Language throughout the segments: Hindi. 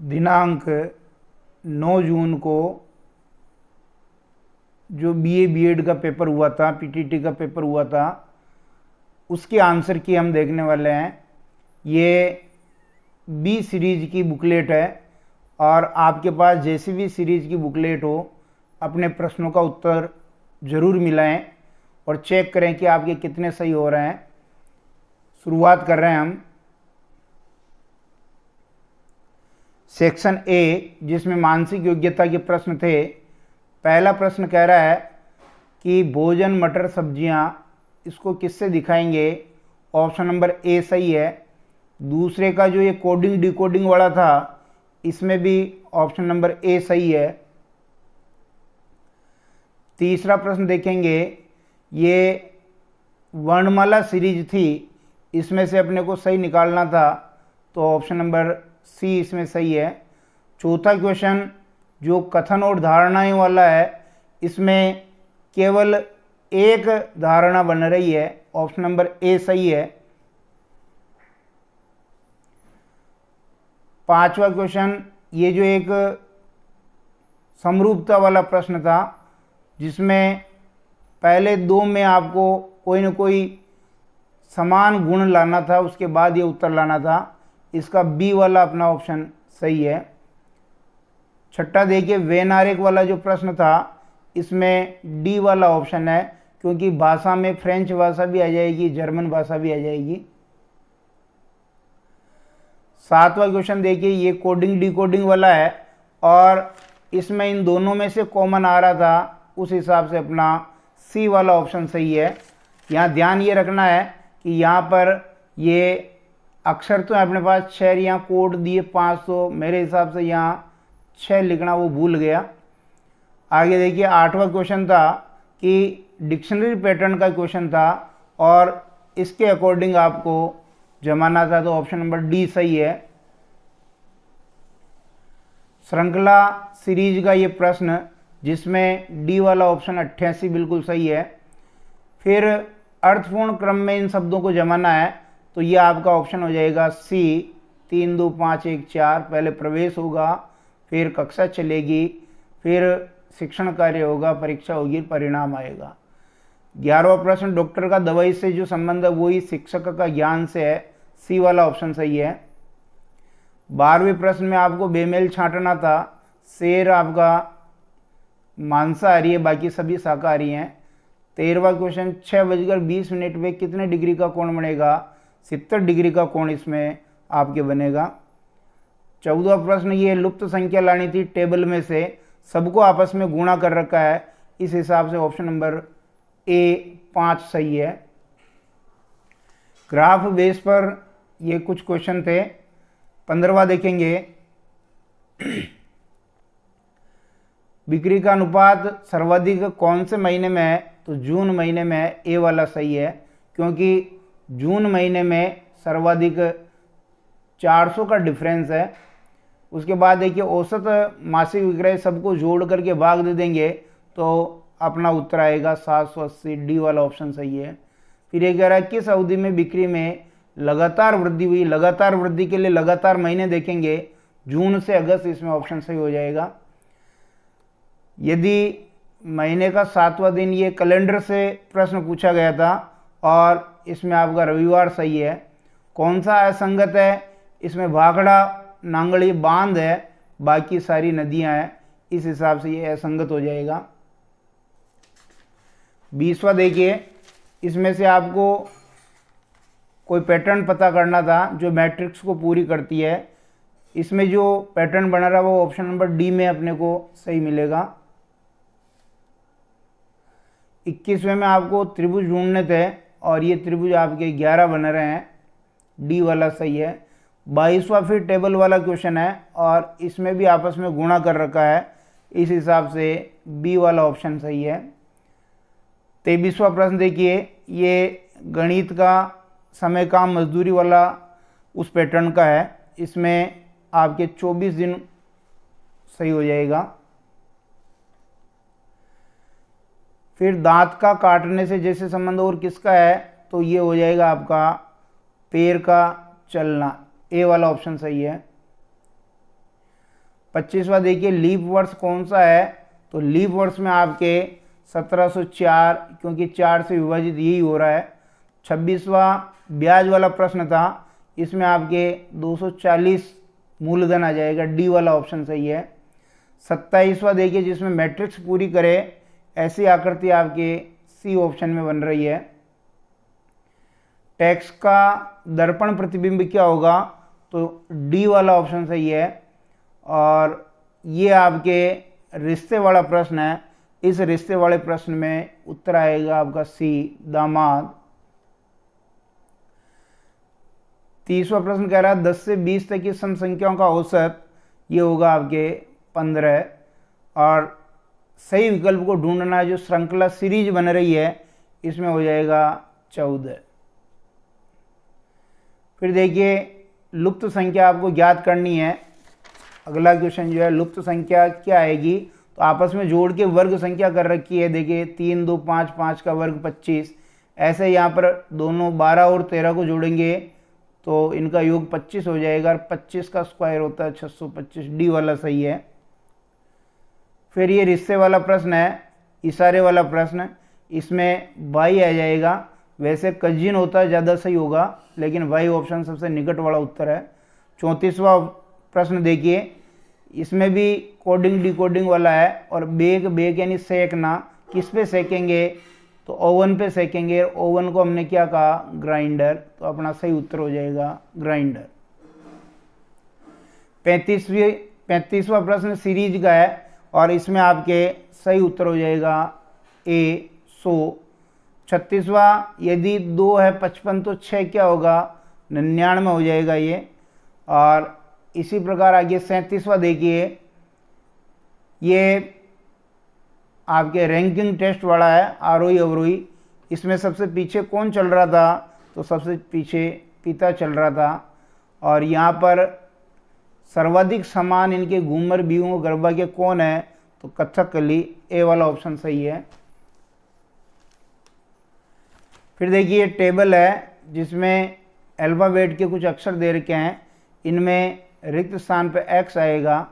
दिनांक 9 जून को जो बीए बीएड का पेपर हुआ था, पीटीटी का पेपर हुआ था, उसके आंसर की हम देखने वाले हैं। ये बी सीरीज की बुकलेट है और आपके पास जैसी भी सीरीज की बुकलेट हो अपने प्रश्नों का उत्तर ज़रूर मिलाएं और चेक करें कि आपके कितने सही हो रहे हैं। शुरुआत कर रहे हैं हम सेक्शन ए, जिसमें मानसिक योग्यता के प्रश्न थे। पहला प्रश्न कह रहा है कि भोजन मटर सब्जियां, इसको किससे दिखाएंगे? ऑप्शन नंबर ए सही है। दूसरे का जो ये कोडिंग डिकोडिंग वाला था, इसमें भी ऑप्शन नंबर ए सही है। तीसरा प्रश्न देखेंगे, ये वर्णमाला सीरीज थी, इसमें से अपने को सही निकालना था, तो ऑप्शन नंबर सी इसमें सही है। चौथा क्वेश्चन जो कथन और धारणाएं वाला है, इसमें केवल एक धारणा बन रही है, ऑप्शन नंबर ए सही है। पांचवा क्वेश्चन, ये जो एक समरूपता वाला प्रश्न था, जिसमें पहले दो में आपको कोई न कोई समान गुण लाना था, उसके बाद ये उत्तर लाना था, इसका बी वाला अपना ऑप्शन सही है। छठा देखिए, वेनारिक वाला जो प्रश्न था, इसमें डी वाला ऑप्शन है, क्योंकि भाषा में फ्रेंच भाषा भी आ जाएगी, जर्मन भाषा भी आ जाएगी। सातवां क्वेश्चन देखिए, ये कोडिंग डिकोडिंग वाला है और इसमें इन दोनों में से कॉमन आ रहा था, उस हिसाब से अपना सी वाला ऑप्शन सही है। यहाँ ध्यान ये रखना है कि यहाँ पर ये अक्षर तो अपने पास 6, यहाँ कोड दिए 5, तो मेरे हिसाब से यहाँ 6 लिखना वो भूल गया। आगे देखिए, आठवां क्वेश्चन था कि डिक्शनरी पैटर्न का क्वेश्चन था और इसके अकॉर्डिंग आपको जमाना था, तो ऑप्शन नंबर डी सही है। श्रृंखला सीरीज का ये प्रश्न, जिसमें डी वाला ऑप्शन 88 बिल्कुल सही है। फिर अर्थपूर्ण क्रम में इन शब्दों को जमाना है, तो ये आपका ऑप्शन हो जाएगा सी, 3, 2, 5, 1, 4। पहले प्रवेश होगा, फिर कक्षा चलेगी, फिर शिक्षण कार्य होगा, परीक्षा होगी, परिणाम आएगा। 11वां प्रश्न, डॉक्टर का दवाई से जो संबंध है वही शिक्षक का ज्ञान से है, सी वाला ऑप्शन सही है। 12वें प्रश्न में आपको बेमेल छांटना था, शेर आपका मांसाहारी है, बाकी सभी शाकाहारी हैं। 13वां क्वेश्चन, 6:20 में कितने डिग्री का कोण बनेगा? 70 डिग्री का कोण इसमें आपके बनेगा। 14वां प्रश्न, ये लुप्त संख्या लानी थी टेबल में से, सबको आपस में गुणा कर रखा है, इस हिसाब से ऑप्शन नंबर ए 5 सही है। ग्राफ बेस पर ये कुछ क्वेश्चन थे। 15वां देखेंगे, बिक्री का अनुपात सर्वाधिक कौन से महीने में है? तो जून महीने में है, ए वाला सही है, क्योंकि जून महीने में सर्वाधिक 400 का डिफरेंस है। उसके बाद देखिए, औसत मासिक विक्रय सबको जोड़ करके भाग दे देंगे तो अपना उत्तर आएगा 780, डी वाला ऑप्शन सही है। फिर ये कह रहा है किस अवधि में बिक्री में लगातार वृद्धि हुई? लगातार वृद्धि के लिए लगातार महीने देखेंगे, जून से अगस्त, इसमें ऑप्शन सही हो जाएगा। यदि महीने का 7वां दिन, ये कैलेंडर से प्रश्न पूछा गया था और इसमें आपका रविवार सही है। कौन सा असंगत है? इसमें भाखड़ा नांगड़ी बांध है, बाकी सारी नदियां हैं, इस हिसाब से ये असंगत हो जाएगा। 20वां देखिए, इसमें से आपको कोई पैटर्न पता करना था जो मैट्रिक्स को पूरी करती है। इसमें जो पैटर्न बना रहा वो ऑप्शन नंबर डी में अपने को सही मिलेगा। 21वें में आपको त्रिभुज ढूंढने थे और ये त्रिभुज आपके 11 बन रहे हैं, डी वाला सही है। 22वां फिर टेबल वाला क्वेश्चन है और इसमें भी आपस में गुणा कर रखा है, इस हिसाब से बी वाला ऑप्शन सही है। 23वां प्रश्न देखिए, ये गणित का समय काम मजदूरी वाला उस पैटर्न का है, इसमें आपके 24 दिन सही हो जाएगा। फिर दांत का काटने से जैसे संबंध और किसका है? तो ये हो जाएगा आपका पैर का चलना, ए वाला ऑप्शन सही है। 25वां देखिए लीप वर्ष कौन सा है, तो लीप वर्ष में आपके 1704, क्योंकि 4 से विभाजित यही हो रहा है। 26वां ब्याज वाला प्रश्न था, इसमें आपके 240 मूलधन आ जाएगा, डी वाला ऑप्शन सही है। 27वां देखिए जिसमें मैट्रिक्स पूरी करे ऐसी आकृति आपके सी ऑप्शन में बन रही है। टैक्स का दर्पण प्रतिबिंब क्या होगा, तो डी वाला ऑप्शन सही है। और ये आपके रिश्ते वाला प्रश्न है, इस रिश्ते वाले प्रश्न में उत्तर आएगा आपका सी, दामाद। 30वां प्रश्न कह रहा है 10 से 20 तक की सम संख्याओं का औसत, ये होगा आपके 15। और सही विकल्प को ढूंढना है, जो श्रृंखला सीरीज बन रही है इसमें हो जाएगा 14। फिर देखिए लुप्त संख्या आपको ज्ञात करनी है। अगला क्वेश्चन जो है लुप्त संख्या क्या आएगी, तो आपस में जोड़ के वर्ग संख्या कर रखी है। देखिए 3 2 5, 5 का वर्ग 25, ऐसे यहाँ पर दोनों 12 और 13 को जोड़ेंगे तो इनका योग 25 हो जाएगा, और 25 का स्क्वायर होता है 625, डी वाला सही है। फिर ये रिश्ते वाला प्रश्न है, इशारे वाला प्रश्न, इसमें वाई आ जाएगा। वैसे कजिन होता है ज़्यादा सही होगा, लेकिन वाई ऑप्शन सबसे निकट वाला उत्तर है। 34वां प्रश्न देखिए, इसमें भी कोडिंग डिकोडिंग वाला है, और बेक यानी सेकना, किस पे सेकेंगे, तो ओवन पे सेकेंगे। ओवन को हमने क्या कहा, ग्राइंडर, तो अपना सही उत्तर हो जाएगा ग्राइंडर। 35वां प्रश्न सीरीज का है, और इसमें आपके सही उत्तर हो जाएगा ए, 100। 36वां यदि 2 है 55 तो 6 क्या होगा, 99 हो जाएगा ये। और इसी प्रकार आगे 37वां देखिए, ये आपके रैंकिंग टेस्ट वाला है, आरोही अवरोही। इसमें सबसे पीछे कौन चल रहा था, तो सबसे पीछे पिता चल रहा था। और यहाँ पर सर्वाधिक समान इनके घूमर बीहू गरबा के कौन है, तो कथकली, ए वाला ऑप्शन सही है। फिर देखिए टेबल है जिसमें अल्फ़ाबेट के कुछ अक्षर दे रखे हैं, इनमें रिक्त स्थान पर एक्स आएगा।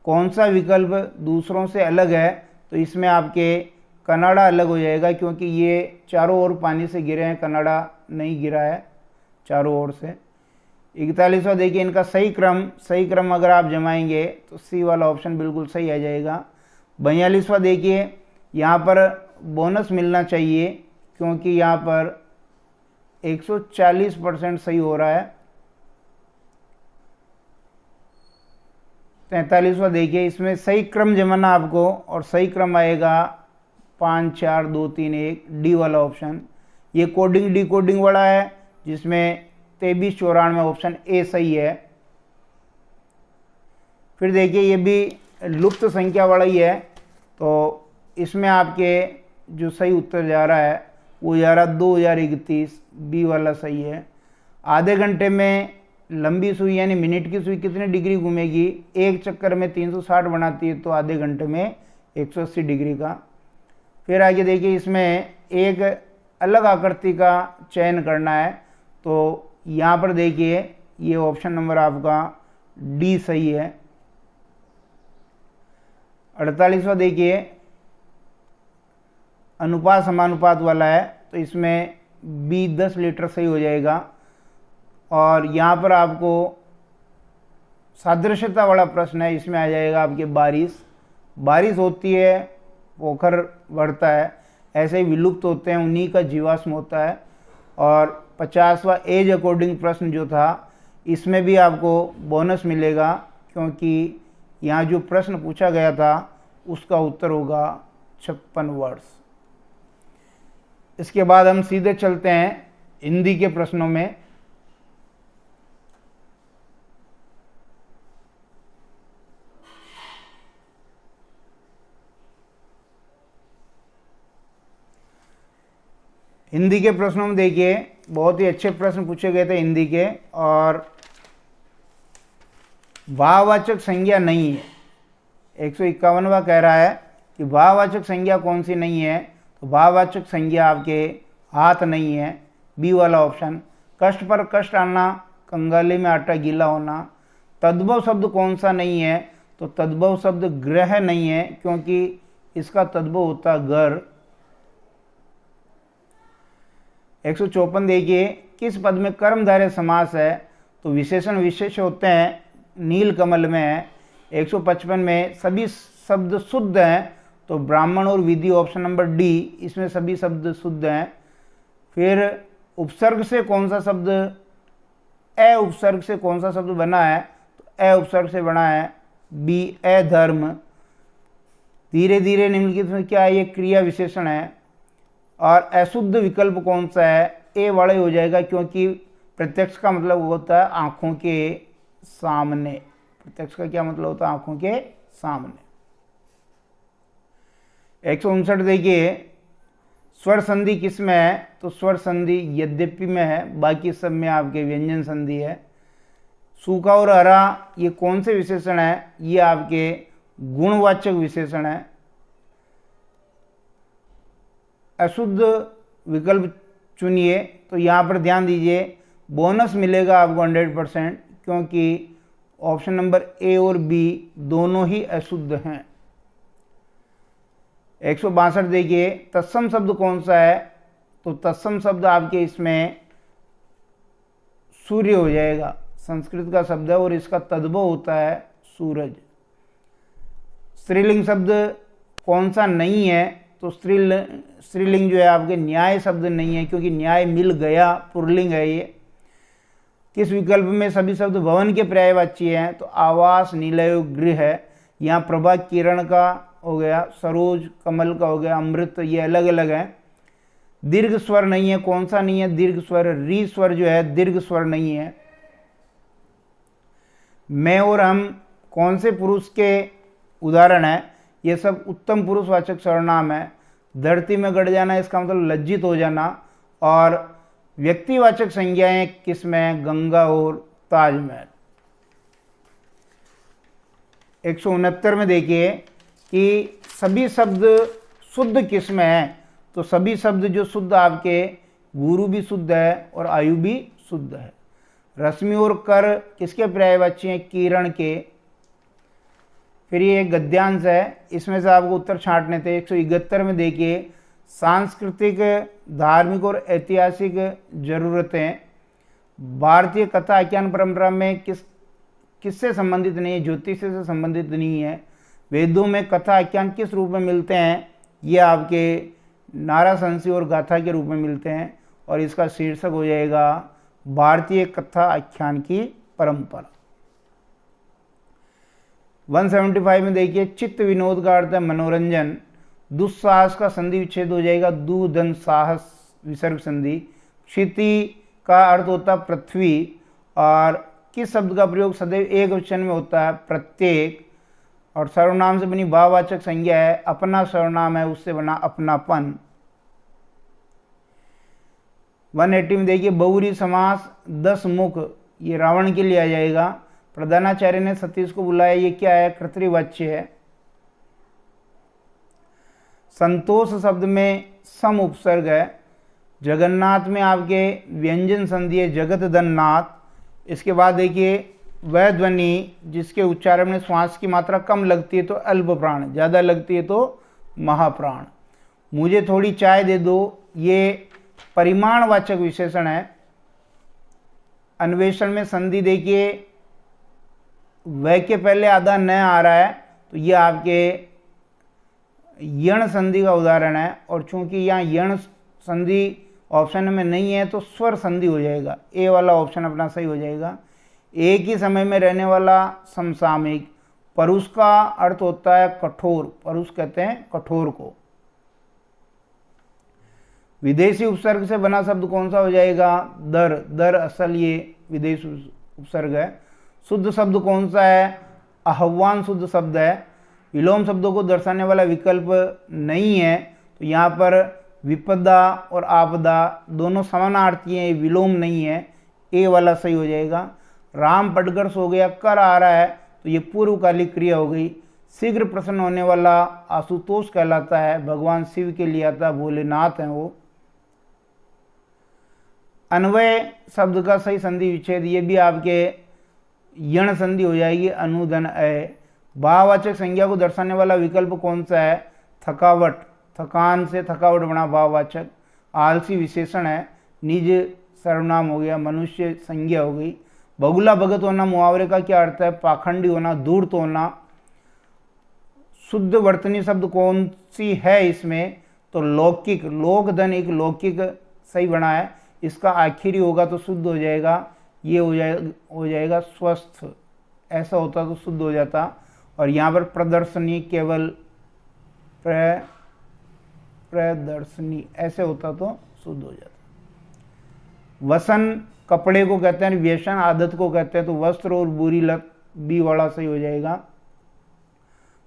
कौन सा विकल्प दूसरों से अलग है, तो इसमें आपके कन्नड़ा अलग हो जाएगा, क्योंकि ये चारों ओर पानी से गिरे हैं, कन्नड़ा नहीं गिरा है चारों ओर से। 41वां देखिए इनका सही क्रम अगर आप जमाएंगे तो सी वाला ऑप्शन बिल्कुल सही आ जाएगा। 42वां देखिए, यहाँ पर बोनस मिलना चाहिए, क्योंकि यहाँ पर 140% सही हो रहा है। 43वां देखिए, इसमें सही क्रम जमाना आपको, और सही क्रम आएगा 5 4 2 3 1, डी वाला ऑप्शन। ये कोडिंग डिकोडिंग वाला है, जिसमें 2394 ऑप्शन ए सही है। फिर देखिए ये भी लुप्त संख्या वाला ही है, तो इसमें आपके जो सही उत्तर जा रहा है वो जा रहा 2031, बी वाला सही है। आधे घंटे में लंबी सुई यानी मिनट की सुई कितने डिग्री घूमेगी, एक चक्कर में 360 बनाती है, तो आधे घंटे में 180 डिग्री का। फिर आगे देखिए इसमें एक अलग आकृति का चयन करना है, तो यहाँ पर देखिए ये ऑप्शन नंबर आपका डी सही है। 48वां देखिए अनुपात समानुपात वाला है, तो इसमें बी 10 लीटर सही हो जाएगा। और यहाँ पर आपको सादृश्यता वाला प्रश्न है, इसमें आ जाएगा आपके बारिश होती है, पोखर बढ़ता है, ऐसे ही विलुप्त होते हैं, उन्हीं का जीवाश्म होता है। और 50वां एज अकॉर्डिंग प्रश्न जो था, इसमें भी आपको बोनस मिलेगा, क्योंकि यहाँ जो प्रश्न पूछा गया था उसका उत्तर होगा 56 वर्ष। इसके बाद हम सीधे चलते हैं हिंदी के प्रश्नों में। हिंदी के प्रश्नों में देखिए बहुत ही अच्छे प्रश्न पूछे गए थे हिंदी के, और भाववाचक संज्ञा नहीं है। 151वां कह रहा है कि भाववाचक संज्ञा कौन सी नहीं है, तो भाववाचक संज्ञा आपके हाथ नहीं है, बी वाला ऑप्शन। कष्ट पर कष्ट आना, कंगाली में आटा गीला होना। तद्भव शब्द कौन सा नहीं है, तो तद्भव शब्द ग्रह नहीं है, क्योंकि इसका तद्भव होता घर। 154 देखिए, किस पद में कर्मधारय समास है? तो विशेषण विशेष होते हैं, नील कमल में है। 155 में सभी शब्द शुद्ध हैं, तो ब्राह्मण और विधि ऑप्शन नंबर डी, इसमें सभी शब्द शुद्ध हैं। फिर उपसर्ग से कौन सा शब्द, ए उपसर्ग से कौन सा शब्द बना है? तो ए उपसर्ग से बना है बी, अधर्म। धीरे धीरे निम्नलिखित में क्या है? ये क्रिया विशेषण है। और अशुद्ध विकल्प कौन सा है? ए वाला ही हो जाएगा, क्योंकि प्रत्यक्ष का मतलब होता है आंखों के सामने। प्रत्यक्ष का क्या मतलब होता है? आंखों के सामने। 159 देखिए, स्वर संधि किस में है? तो स्वर संधि यद्यपि में है, बाकी सब में आपके व्यंजन संधि है। सूखा और हरा ये कौन से विशेषण है? ये आपके गुणवाचक विशेषण है। अशुद्ध विकल्प चुनिए, तो यहाँ पर ध्यान दीजिए, बोनस मिलेगा आपको 100%, क्योंकि ऑप्शन नंबर ए और बी दोनों ही अशुद्ध हैं। 162 देखिए, तत्सम शब्द कौन सा है? तो तत्सम शब्द आपके इसमें सूर्य हो जाएगा, संस्कृत का शब्द है और इसका तद्भव होता है सूरज। स्त्रीलिंग शब्द कौन सा नहीं है? तो स्त्रीलिंग जो है आपके न्याय शब्द नहीं है, क्योंकि न्याय मिल गया पुल्लिंग है ये। किस विकल्प में सभी शब्द भवन के पर्यायवाची हैं? तो आवास, निलय, गृह है। यहाँ प्रभा किरण का हो गया, सरोज कमल का हो गया, अमृत, ये अलग अलग है। दीर्घ स्वर नहीं है, कौन सा नहीं है? दीर्घ स्वर, री स्वर जो है दीर्घ स्वर नहीं है। मैं और हम कौन से पुरुष के उदाहरण है? ये सब उत्तम पुरुषवाचक सर्वनाम है। धरती में गड़ जाना, इसका मतलब लज्जित हो जाना। और व्यक्तिवाचक संज्ञाएं किसमें? गंगा और ताजमहल। 169 में देखिए कि सभी शब्द शुद्ध किसमें है? तो सभी शब्द जो शुद्ध आपके, गुरु भी शुद्ध है और आयु भी शुद्ध है। रश्मि और कर किसके पर्यायवाची हैं? किरण के। फिर ये एक गद्यांश है, इसमें से आपको उत्तर छांटने थे। 171 में देखिए, सांस्कृतिक, धार्मिक और ऐतिहासिक जरूरतें भारतीय कथा आख्यान परंपरा में किससे संबंधित नहीं है? ज्योतिष से संबंधित नहीं है। वेदों में कथा आख्यान किस रूप में मिलते हैं? ये आपके नाराशंसी और गाथा के रूप में मिलते हैं, और इसका शीर्षक हो जाएगा भारतीय कथा आख्यान की परंपरा। 175 में देखिए, चित्त विनोद का अर्थ है मनोरंजन। दुस्साहस का संधि विच्छेद हो जाएगा दु धन साहस विसर्ग संधि। क्षिति का अर्थ होता है पृथ्वी। और किस शब्द का प्रयोग सदैव एक वचन में होता है? प्रत्येक। और सर्वनाम से बनी भाववाचक संज्ञा है, अपना सर्वनाम है, उससे बना अपनापन। 180 में देखिए, बहुरी समास 10 मुख, ये रावण के लिए आ जाएगा। प्रधानाचार्य ने सतीश को बुलाया, ये क्या है? कर्तृवाच्य है। संतोष शब्द में सम उपसर्ग है। जगन्नाथ में आपके व्यंजन संधि है, जगत धननाथ। इसके बाद देखिए, वह ध्वनि जिसके उच्चारण में श्वास की मात्रा कम लगती है तो अल्प प्राण, ज़्यादा लगती है तो महाप्राण। मुझे थोड़ी चाय दे दो, ये परिमाणवाचक विशेषण है। अन्वेषण में संधि देखिए, वह के पहले आधा न आ रहा है, तो ये आपके यण संधि का उदाहरण है। और चूंकि यहाँ यण संधि ऑप्शन में नहीं है, तो स्वर संधि हो जाएगा। ए वाला ऑप्शन अपना सही हो जाएगा। एक ही समय में रहने वाला समसामयिक। परुष का अर्थ होता है कठोर, परुष कहते हैं कठोर को। विदेशी उपसर्ग से बना शब्द कौन सा हो जाएगा? दर। दर असल ये विदेशी उपसर्ग है। शुद्ध शब्द कौन सा है? आह्वान शुद्ध शब्द है। विलोम शब्दों को दर्शाने वाला विकल्प नहीं है, तो यहाँ पर विपदा और आपदा दोनों समानार्थी हैं, विलोम नहीं है। ए वाला सही हो जाएगा। राम पढ़कर सो गया, कर आ रहा है, तो ये पूर्वकालिक क्रिया हो गई। शीघ्र प्रसन्न होने वाला आशुतोष कहलाता है, भगवान शिव के लिए आता, भोलेनाथ हैं वो। अन्वय शब्द का सही संधि विच्छेद, ये भी आपके यण संधि हो जाएगी, अनुधन अय। भाववाचक संज्ञा को दर्शाने वाला विकल्प कौन सा है? थकावट, थकान से थकावट बना भाववाचक। आलसी विशेषण है, निज सर्वनाम हो गया, मनुष्य संज्ञा हो गई। बगुला भगत होना मुहावरे का क्या अर्थ है? पाखंडी होना, धूर्त होना। शुद्ध वर्तनी शब्द कौन सी है इसमें? तो लौकिक, लोक धन एक लौकिक सही बना है, इसका आखिरी होगा तो शुद्ध हो जाएगा, ये हो जाएगा स्वस्थ, ऐसा होता तो शुद्ध हो जाता। और यहाँ पर प्रदर्शनी केवल प्रदर्शनी ऐसे होता तो शुद्ध हो जाता। वसन कपड़े को कहते हैं, व्यसन आदत को कहते हैं, तो वस्त्र और बुरी लत बी वाला सही हो जाएगा।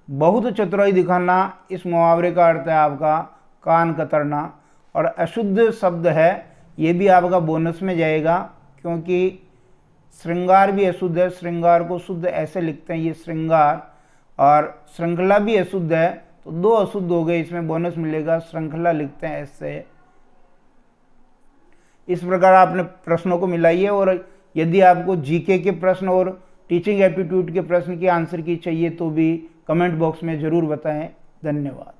बहुत चतुराई दिखाना इस मुहावरे का अर्थ है आपका कान कतरना। और अशुद्ध शब्द है, ये भी आपका बोनस में जाएगा क्योंकि श्रृंगार भी अशुद्ध है, श्रृंगार को शुद्ध ऐसे लिखते हैं, ये श्रृंगार। और श्रृंखला भी अशुद्ध है, तो दो अशुद्ध हो गए, इसमें बोनस मिलेगा, श्रृंखला लिखते हैं ऐसे। इस प्रकार आपने प्रश्नों को मिलाइए। और यदि आपको जीके के प्रश्न और टीचिंग एप्टीट्यूड के प्रश्न की आंसर की चाहिए तो भी कमेंट बॉक्स में ज़रूर बताएं। धन्यवाद।